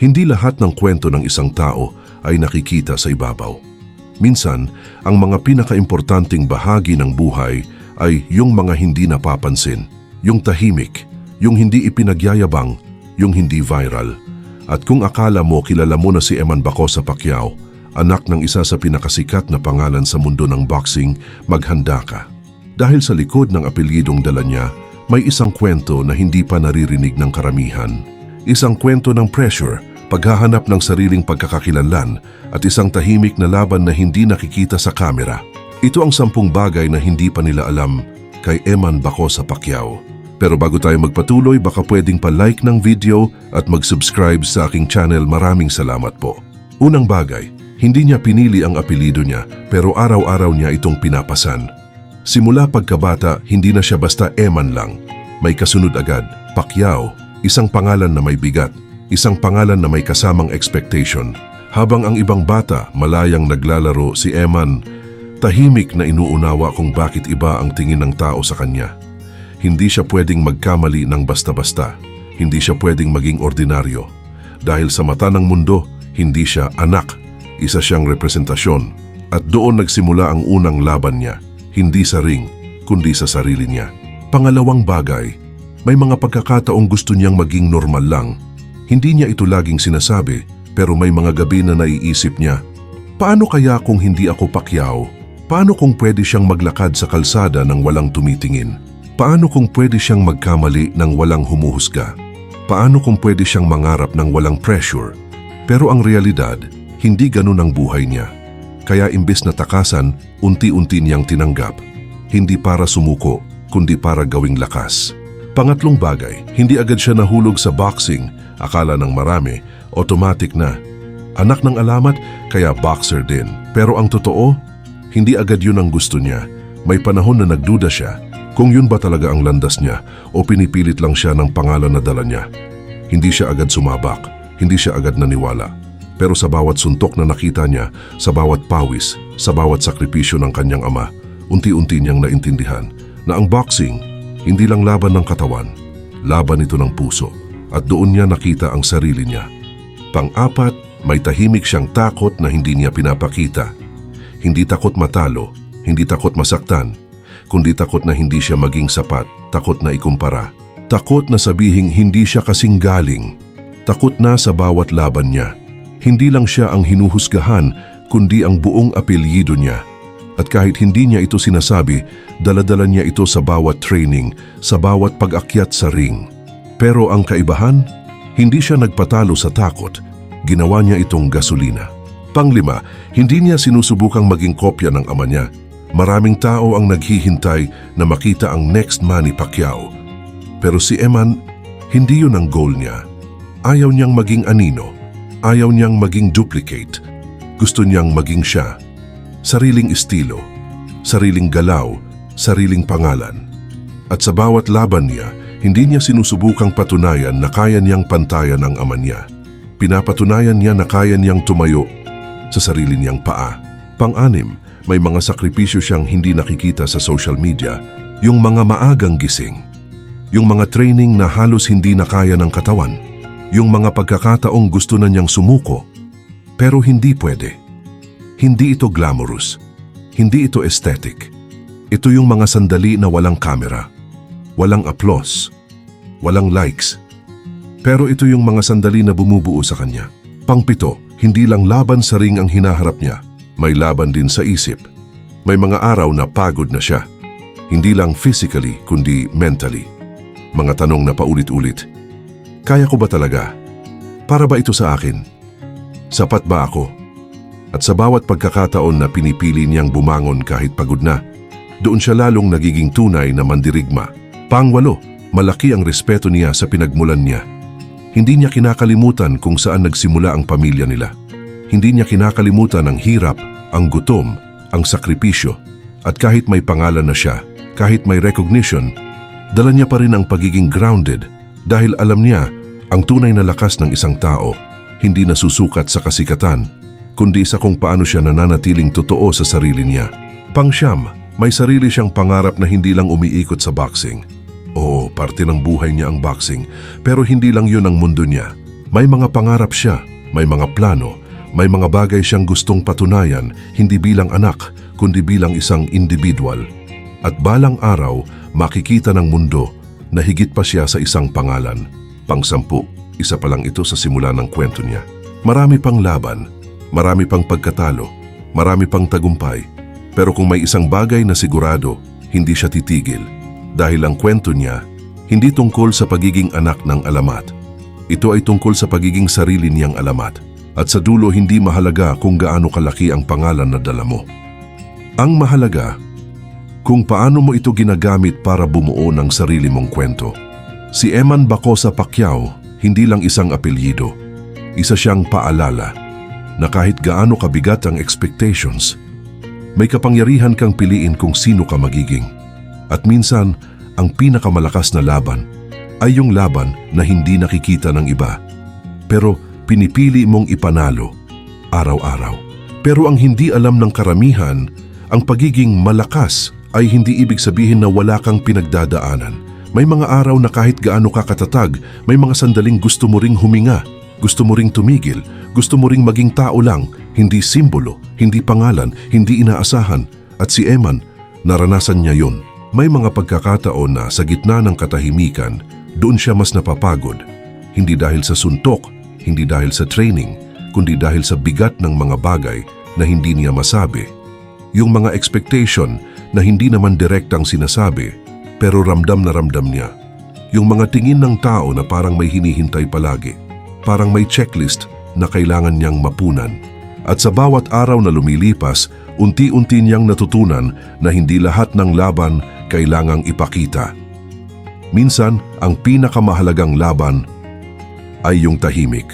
Hindi lahat ng kwento ng isang tao ay nakikita sa ibabaw. Minsan, ang mga pinakaimportanteng bahagi ng buhay ay yung mga hindi napapansin, yung tahimik, yung hindi ipinagyayabang, yung hindi viral. At kung akala mo kilala mo na si Eman Bacosa Pacquiao, anak ng isa sa pinakasikat na pangalan sa mundo ng boxing, maghanda ka. Dahil sa likod ng apelyidong dala niya, may isang kwento na hindi pa naririnig ng karamihan. Isang kwento ng pressure, paghahanap ng sariling pagkakakilanlan at isang tahimik na laban na hindi nakikita sa kamera. Ito ang 10 bagay na hindi pa nila alam kay Eman Bacosa Pacquiao. Pero bago tayo magpatuloy, baka pwedeng pa-like ng video at mag-subscribe sa aking channel. Maraming salamat po. Unang bagay, hindi niya pinili ang apelyido niya pero araw-araw niya itong pinapasan. Simula pagkabata, hindi na siya basta Eman lang. May kasunod agad, Pacquiao, isang pangalan na may bigat. Isang pangalan na may kasamang expectation. Habang ang ibang bata malayang naglalaro, si Eman tahimik na inuunawa kung bakit iba ang tingin ng tao sa kanya. Hindi siya pwedeng magkamali ng basta-basta. Hindi siya pwedeng maging ordinaryo. Dahil sa mata ng mundo, hindi siya anak. Isa siyang representasyon. At doon nagsimula ang unang laban niya. Hindi sa ring, kundi sa sarili niya. Pangalawang bagay, may mga pagkakataong gusto niyang maging normal lang. Hindi niya ito laging sinasabi, pero may mga gabi na naiisip niya, paano kaya kung hindi ako Pacquiao? Paano kung pwede siyang maglakad sa kalsada nang walang tumitingin? Paano kung pwede siyang magkamali nang walang humuhusga? Paano kung pwede siyang mangarap nang walang pressure? Pero ang realidad, hindi ganun ang buhay niya. Kaya imbes na takasan, unti-unti niyang tinanggap. Hindi para sumuko, kundi para gawing lakas. Pangatlong bagay, hindi agad siya nahulog sa boxing. Akala ng marami, automatic na. Anak ng alamat, kaya boxer din. Pero ang totoo, hindi agad yun ang gusto niya. May panahon na nagduda siya kung yun ba talaga ang landas niya o pinipilit lang siya ng pangalan na dala niya. Hindi siya agad sumabak, hindi siya agad naniwala. Pero sa bawat suntok na nakita niya, sa bawat pawis, sa bawat sakripisyo ng kanyang ama, unti-unti niyang naintindihan na ang boxing, hindi lang laban ng katawan, laban ito ng puso. At doon niya nakita ang sarili niya. Pang-apat, may tahimik siyang takot na hindi niya pinapakita. Hindi takot matalo, hindi takot masaktan, kundi takot na hindi siya maging sapat, takot na ikumpara. Takot na sabihing hindi siya kasing galing. Takot na sa bawat laban niya. Hindi lang siya ang hinuhusgahan, kundi ang buong apelyido niya. At kahit hindi niya ito sinasabi, dala-dala niya ito sa bawat training, sa bawat pag-akyat sa ring. Pero ang kaibahan, hindi siya nagpatalo sa takot, ginawa niya itong gasolina. Panglima, hindi niya sinusubukang maging kopya ng ama niya. Maraming tao ang naghihintay na makita ang next Manny Pacquiao. Pero si Eman, hindi yun ang goal niya. Ayaw niyang maging anino, ayaw niyang maging duplicate. Gusto niyang maging siya. Sariling estilo, sariling galaw, sariling pangalan. At sa bawat laban niya, hindi niya sinusubukang patunayan na kaya niyang pantayan ang ama niya. Pinapatunayan niya na kaya niyang tumayo sa sarili niyang paa. Pang-anim, may mga sakripisyo siyang hindi nakikita sa social media. Yung mga maagang gising. Yung mga training na halos hindi na kaya ng katawan. Yung mga pagkakataong gusto na niyang sumuko. Pero hindi pwede. Hindi ito glamorous. Hindi ito aesthetic. Ito yung mga sandali na walang kamera. Walang applause, walang likes. Pero ito yung mga sandali na bumubuo sa kanya. Pang-pito, hindi lang laban sa ring ang hinaharap niya. May laban din sa isip. May mga araw na pagod na siya. Hindi lang physically, kundi mentally. Mga tanong na paulit-ulit. Kaya ko ba talaga? Para ba ito sa akin? Sapat ba ako? At sa bawat pagkakataon na pinipili niyang bumangon kahit pagod na, doon siya lalong nagiging tunay na mandirigma. Pang-walo, malaki ang respeto niya sa pinagmulan niya. Hindi niya kinakalimutan kung saan nagsimula ang pamilya nila. Hindi niya kinakalimutan ang hirap, ang gutom, ang sakripisyo. At kahit may pangalan na siya, kahit may recognition, dala niya pa rin ang pagiging grounded dahil alam niya ang tunay na lakas ng isang tao hindi nasusukat sa kasikatan, kundi sa kung paano siya nananatiling totoo sa sarili niya. Pang-siyam, may sarili siyang pangarap na hindi lang umiikot sa boxing. Oo, parte ng buhay niya ang boxing, pero hindi lang yun ang mundo niya. May mga pangarap siya, may mga plano, may mga bagay siyang gustong patunayan, hindi bilang anak, kundi bilang isang individual. At balang araw, makikita ng mundo na higit pa siya sa isang pangalan. Pang-10, isa pa lang ito sa simula ng kwento niya. Marami pang laban, marami pang pagkatalo, marami pang tagumpay. Pero kung may isang bagay na sigurado, hindi siya titigil. Dahil ang kwento niya, hindi tungkol sa pagiging anak ng alamat. Ito ay tungkol sa pagiging sarili niyang alamat. At sa dulo, hindi mahalaga kung gaano kalaki ang pangalan na dala mo. Ang mahalaga, kung paano mo ito ginagamit para bumuo ng sarili mong kwento. Si Eman Bacosa Pacquiao, hindi lang isang apelyido. Isa siyang paalala na kahit gaano kabigat ang expectations, may kapangyarihan kang piliin kung sino ka magiging. At minsan, ang pinakamalakas na laban ay yung laban na hindi nakikita ng iba. Pero pinipili mong ipanalo araw-araw. Pero ang hindi alam ng karamihan, ang pagiging malakas ay hindi ibig sabihin na wala kang pinagdadaanan. May mga araw na kahit gaano ka katatag, may mga sandaling gusto mo ring huminga, gusto mo ring tumigil, gusto mo ring maging tao lang, hindi simbolo, hindi pangalan, hindi inaasahan. At si Eman, naranasan niya yun. May mga pagkakataon na sa gitna ng katahimikan, doon siya mas napapagod. Hindi dahil sa suntok, hindi dahil sa training, kundi dahil sa bigat ng mga bagay na hindi niya masabi. Yung mga expectation na hindi naman direktang sinasabi, pero ramdam na ramdam niya. Yung mga tingin ng tao na parang may hinihintay palagi, parang may checklist na kailangan niyang mapunan. At sa bawat araw na lumilipas, unti-unti niyang natutunan na hindi lahat ng laban kailangang ipakita. Minsan, ang pinakamahalagang laban ay yung tahimik.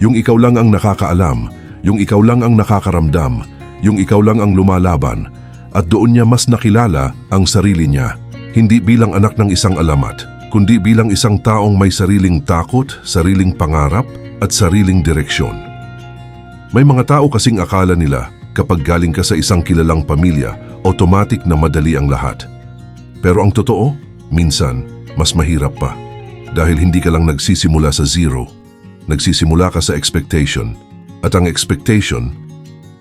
Yung ikaw lang ang nakakaalam, yung ikaw lang ang nakakaramdam, yung ikaw lang ang lumalaban, at doon niya mas nakilala ang sarili niya. Hindi bilang anak ng isang alamat, kundi bilang isang taong may sariling takot, sariling pangarap, at sariling direksyon. May mga tao kasing akala nila kapag galing ka sa isang kilalang pamilya, automatic na madali ang lahat. Pero ang totoo, minsan, mas mahirap pa. Dahil hindi ka lang nagsisimula sa zero, nagsisimula ka sa expectation. At ang expectation,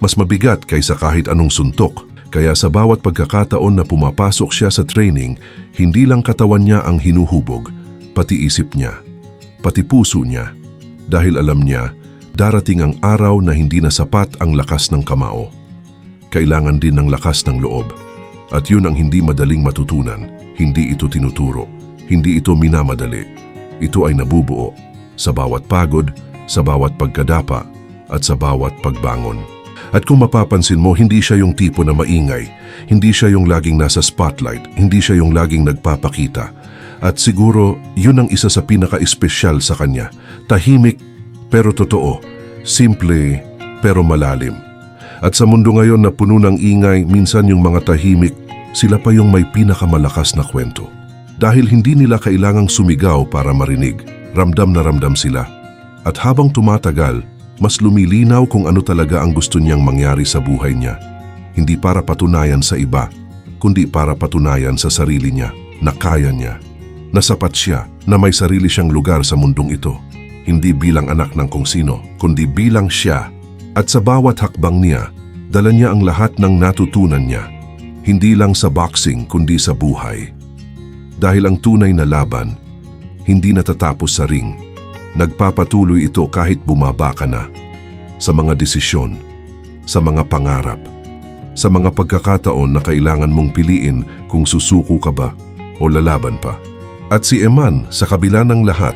mas mabigat kaysa kahit anong suntok. Kaya sa bawat pagkakataon na pumapasok siya sa training, hindi lang katawan niya ang hinuhubog, pati isip niya, pati puso niya. Dahil alam niya, darating ang araw na hindi na sapat ang lakas ng kamao. Kailangan din ng lakas ng loob. At yun ang hindi madaling matutunan. Hindi ito tinuturo. Hindi ito minamadali. Ito ay nabubuo sa bawat pagod, sa bawat pagkadapa, at sa bawat pagbangon. At kung mapapansin mo, hindi siya yung tipo na maingay. Hindi siya yung laging nasa spotlight. Hindi siya yung laging nagpapakita. At siguro, yun ang isa sa pinaka-espesyal sa kanya. Tahimik pero totoo. Simple pero malalim. At sa mundo ngayon na puno ng ingay, minsan yung mga tahimik, sila pa yung may pinakamalakas na kwento. Dahil hindi nila kailangang sumigaw para marinig. Ramdam na ramdam sila. At habang tumatagal, mas lumilinaw kung ano talaga ang gusto niyang mangyari sa buhay niya. Hindi para patunayan sa iba, kundi para patunayan sa sarili niya na kaya niya. Na sapat siya, na may sarili siyang lugar sa mundong ito. Hindi bilang anak ng kung sino, kundi bilang siya. At sa bawat hakbang niya, dala niya ang lahat ng natutunan niya. Hindi lang sa boxing, kundi sa buhay. Dahil ang tunay na laban, hindi natatapos sa ring. Nagpapatuloy ito kahit bumaba ka na. Sa mga desisyon, sa mga pangarap, sa mga pagkakataon na kailangan mong piliin kung susuko ka ba o lalaban pa. At si Eman, sa kabila ng lahat,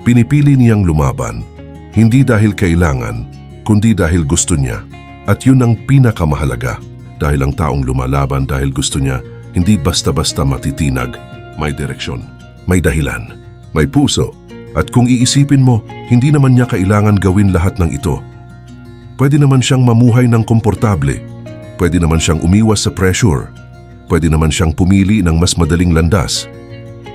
pinipili niyang lumaban. Hindi dahil kailangan, kundi dahil gusto niya. At yun ang pinakamahalaga. Dahil ang taong lumalaban dahil gusto niya, hindi basta-basta matitinag. May direksyon, may dahilan, may puso. At kung iisipin mo, hindi naman niya kailangan gawin lahat ng ito. Pwede naman siyang mamuhay ng komportable. Pwede naman siyang umiwas sa pressure. Pwede naman siyang pumili ng mas madaling landas.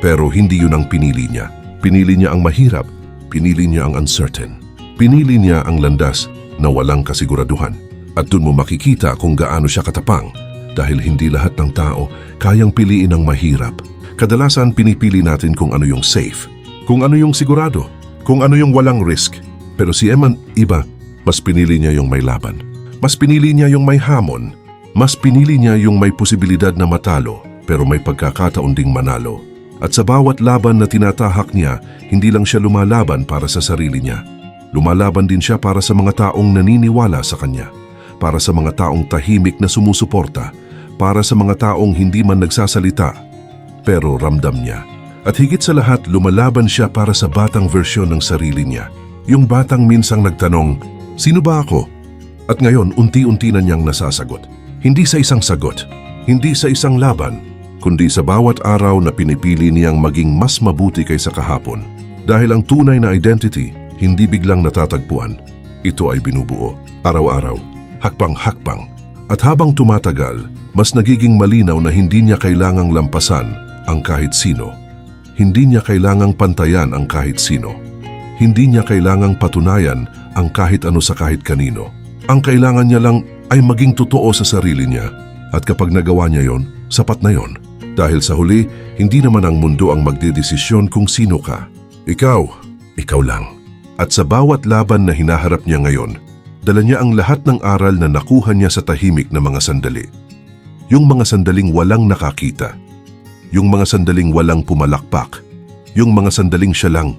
Pero hindi yun ang pinili niya. Pinili niya ang mahirap. Pinili niya ang uncertain. Pinili niya ang landas na walang kasiguraduhan. At dun mo makikita kung gaano siya katapang. Dahil hindi lahat ng tao kayang piliin ang mahirap. Kadalasan pinipili natin kung ano yung safe. Kung ano yung sigurado. kung ano yung walang risk. Pero si Eman iba, mas pinili niya yung may laban. Mas pinili niya yung may hamon. Mas pinili niya yung may posibilidad na matalo pero may pagkakataon ding manalo. At sa bawat laban na tinatahak niya, hindi lang siya lumalaban para sa sarili niya. Lumalaban din siya para sa mga taong naniniwala sa kanya, para sa mga taong tahimik na sumusuporta, para sa mga taong hindi man nagsasalita, pero ramdam niya. At higit sa lahat, lumalaban siya para sa batang versyon ng sarili niya. Yung batang minsang nagtanong, sino ba ako? At ngayon, unti-unti na niyang nasasagot. Hindi sa isang sagot, hindi sa isang laban, kundi sa bawat araw na pinipili niyang maging mas mabuti kaysa kahapon. Dahil ang tunay na identity, hindi biglang natatagpuan. Ito ay binubuo, araw-araw, hakbang-hakbang. At habang tumatagal, mas nagiging malinaw na hindi niya kailangang lampasan ang kahit sino. Hindi niya kailangang pantayan ang kahit sino. Hindi niya kailangang patunayan ang kahit ano sa kahit kanino. Ang kailangan niya lang ay maging totoo sa sarili niya. At kapag nagawa niya yon, sapat na yon. Dahil sa huli, hindi naman ang mundo ang magdedesisyon kung sino ka. Ikaw lang. At sa bawat laban na hinaharap niya ngayon, dala niya ang lahat ng aral na nakuha niya sa tahimik na mga sandali. Yung mga sandaling walang nakakita. Yung mga sandaling walang pumalakpak. Yung mga sandaling siya lang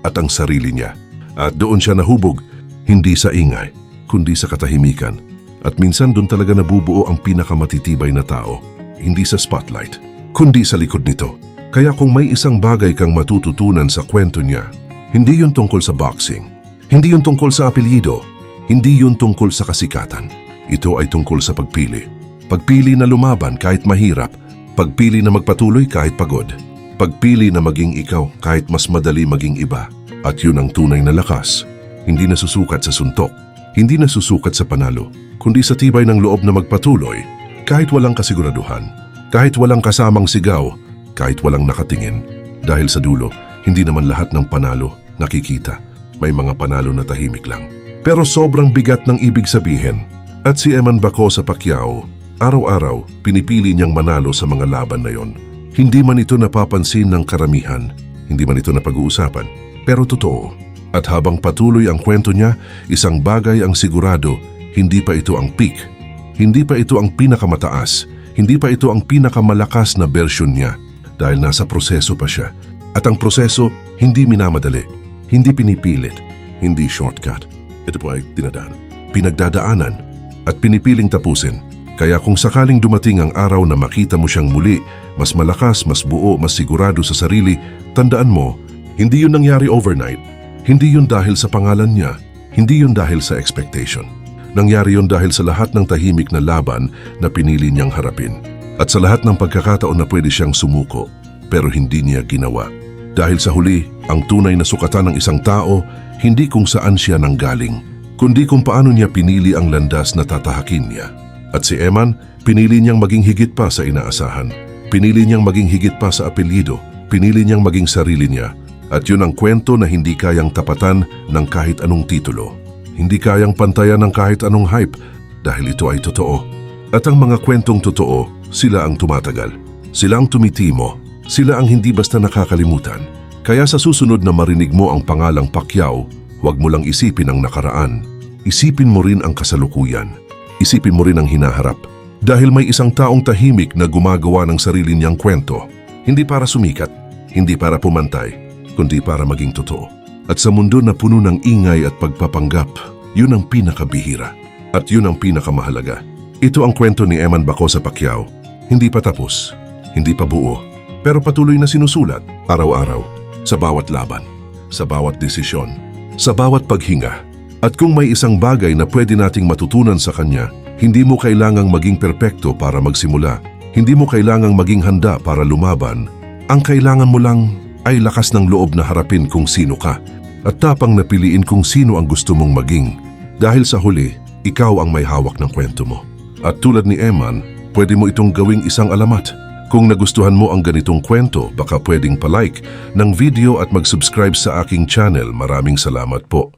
at ang sarili niya. At doon siya nahubog, hindi sa ingay, kundi sa katahimikan. At minsan doon talaga nabubuo ang pinakamatitibay na tao. Hindi sa spotlight, kundi sa likod nito. Kaya kung may isang bagay kang matututunan sa kwento niya, hindi yun tungkol sa boxing, hindi yun tungkol sa apelyido, hindi yun tungkol sa kasikatan. Ito ay tungkol sa pagpili. Pagpili na lumaban kahit mahirap, pagpili na magpatuloy kahit pagod, pagpili na maging ikaw kahit mas madali maging iba. At yun ang tunay na lakas, hindi nasusukat sa suntok, hindi nasusukat sa panalo, kundi sa tibay ng loob na magpatuloy, kahit walang kasiguraduhan, kahit walang kasamang sigaw, kahit walang nakatingin. Dahil sa dulo, hindi naman lahat ng panalo nakikita. May mga panalo na tahimik lang. Pero sobrang bigat ng ibig sabihin. At si Eman Bacosa Pacquiao, araw-araw, pinipili niyang manalo sa mga laban na yon. Hindi man ito napapansin ng karamihan, hindi man ito napag-uusapan, pero totoo. At habang patuloy ang kwento niya, isang bagay ang sigurado, hindi pa ito ang peak. Hindi pa ito ang pinakamataas. Hindi pa ito ang pinakamalakas na bersyon niya. Dahil nasa proseso pa siya. At ang proseso, hindi minamadali. Hindi pinipilit. Hindi shortcut. Ito po ay pinagdadaanan at pinipiling tapusin. Kaya kung sakaling dumating ang araw na makita mo siyang muli, mas malakas, mas buo, mas sigurado sa sarili, tandaan mo, hindi yun nangyari overnight. Hindi yun dahil sa pangalan niya. Hindi yun dahil sa expectation. Nangyari yun dahil sa lahat ng tahimik na laban na pinili niyang harapin. At sa lahat ng pagkakataon na pwede siyang sumuko, pero hindi niya ginawa. Dahil sa huli, ang tunay na sukatan ng isang tao, hindi kung saan siya nanggaling, kundi kung paano niya pinili ang landas na tatahakin niya. At si Eman, pinili niyang maging higit pa sa inaasahan. Pinili niyang maging higit pa sa apelyido. Pinili niyang maging sarili niya. At yun ang kwento na hindi kayang tapatan ng kahit anong titulo. Hindi kayang pantayan ng kahit anong hype dahil ito ay totoo. At ang mga kwentong totoo, sila ang tumatagal. Sila ang tumitimo. Sila ang hindi basta nakakalimutan. Kaya sa susunod na marinig mo ang pangalang Pacquiao, huwag mo lang isipin ang nakaraan. Isipin mo rin ang kasalukuyan. Isipin mo rin ang hinaharap. Dahil may isang taong tahimik na gumagawa ng sarili niyang kwento. Hindi para sumikat, hindi para pumantay, kundi para maging totoo. At sa mundo na puno ng ingay at pagpapanggap, yun ang pinakabihira. At yun ang pinakamahalaga. Ito ang kwento ni Eman Bacosa Pacquiao. Hindi pa tapos, hindi pa buo, pero patuloy na sinusulat, araw-araw, sa bawat laban, sa bawat desisyon, sa bawat paghinga. At kung may isang bagay na pwede nating matutunan sa kanya, hindi mo kailangang maging perpekto para magsimula. Hindi mo kailangang maging handa para lumaban. Ang kailangan mo lang ay lakas ng loob na harapin kung sino ka at tapang na piliin kung sino ang gusto mong maging. Dahil sa huli, ikaw ang may hawak ng kwento mo. At tulad ni Eman, pwede mo itong gawing isang alamat. Kung nagustuhan mo ang ganitong kwento, baka pwedeng palike ng video at mag-subscribe sa aking channel. Maraming salamat po.